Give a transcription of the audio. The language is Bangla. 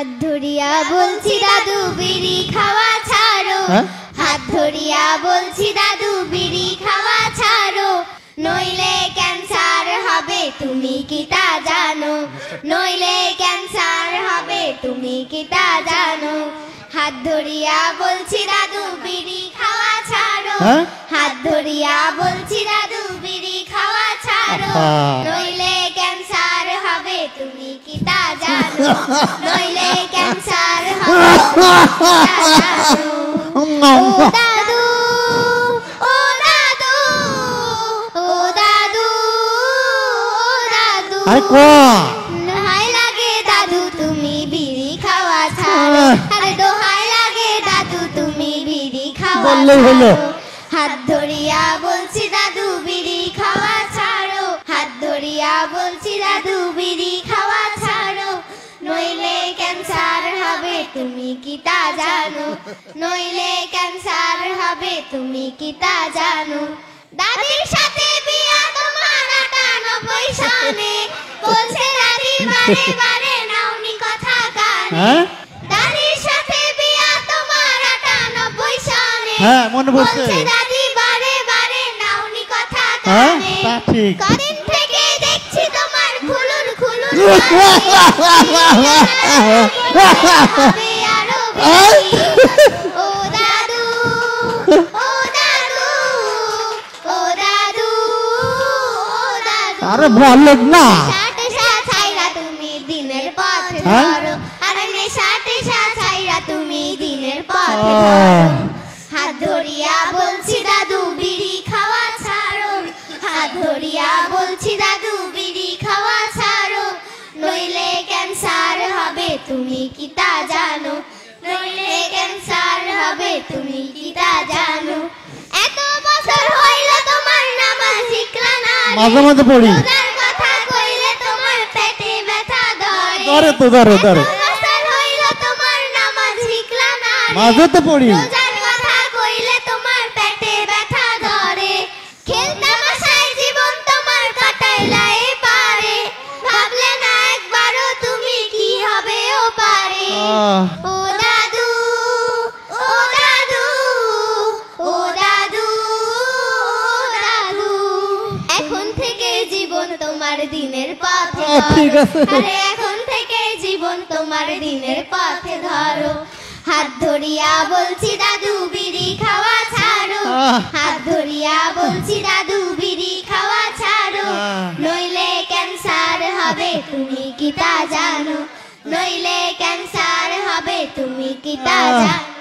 হাত ধরিয়া বলছি দাদু বিড়ি খাওয়া ছাড়ো, হাত ধরিয়া বলছি দাদু বিড়ি খাওয়া ছাড়ো, নইলে ক্যান্সার হবে তুমি কি তা জানো, নইলে ক্যান্সার হবে তুমি কি তা জানো। হাত ধরিয়া বলছি দাদু বিড়ি খাওয়া ছাড়ো, হাত ধরিয়া বলছি দাদু বিড়ি খাওয়া ছাড়ো, নইলে ক্যান্সার হবে তুমি কি তা জানো, নইলে ক্যান্সার হবে তুমি কি তা জানো। ও দাদু ও দাদু ও দাদু ও দাদু, দোহাই লাগে দাদু তুমি বিড়ি খাওয়া ছাড়ো, আরে দোহাই লাগে দাদু তুমি বিড়ি খাওয়া ছাড়ো। হাত ধরিয়া বলছি দাদু বিড়ি খাওয়া ছাড়ো, হাত ধরিয়া বলছি দাদু বিড়ি খাওয়া ছাড়ো, নইলে ক্যান্সার হবে তুমি কি তা জানো, নইলে ক্যান্সার হবে তুমি কি তা জানো। দাদির সাথে বিয়া তোমার ৯৮ সনে, বলছে দাদি বারে বারে নাওনি কথা কানে, দাদির সাথে বিয়া তোমার ৯৮ সনে, বলছে দাদি বারে বারে নাওনি কথা কানে, কদিন থেকে দেখছি তোমার খুলুন খুলুন হবে আরো বেশি। ও দাদু ও দাদু ও দাদু ও দাদু, আরে বলেন না নেশা ছাইরা তুমি দিনের পথ ধরো, আরে নেশা ছাইরা তুমি দিনের পথ ধরো। হাত ধরিয়া বলছি দাদু বিড়ি খাওয়া ছাড়ো, হাত ধরিয়া বলছি দাদু বিড়ি খাওয়া ছাড়ো, নইলে ক্যান্সার হবে তুমি কি তা জানো, নইলে ক্যান্সার হবে তুমি কি তা জানো। এত বছর হইল তোমার নামাজ শিখলা না, মাঝে মাঝে পড়ি, রোজার কথা কইলে তোমার পেটে ব্যথা ধরে, তো ধরে ধরে, বছর হইল তোমার নামাজ শিখলা না, মাঝে তো পড়ি, রোজার কথা কইলে তোমার পেটে ব্যথা ধরে, খেলতামাশায় জীবন তোমার কাটাইলা পারে, ভাবলে না একবারও তুমি কি হবে ও পারে। ও দাদু ও দাদু ও দাদু ও দাদু, এখন থেকে জীবন তোমার দিনের পথে ধরো, আরে এখন থেকে জীবন তোমার দিনের পথে ধরো। হাত ধরিয়া বলছি দাদু বিড়ি খাওয়া ছাড়ো, হাত ধরিয়া বলছি দাদু বিড়ি খাওয়া ছাড়ো, নইলে ক্যান্সার হবে তুমি কি তা জানো, নইলে ক্যান্সার হবে তুমি কি তা জানো।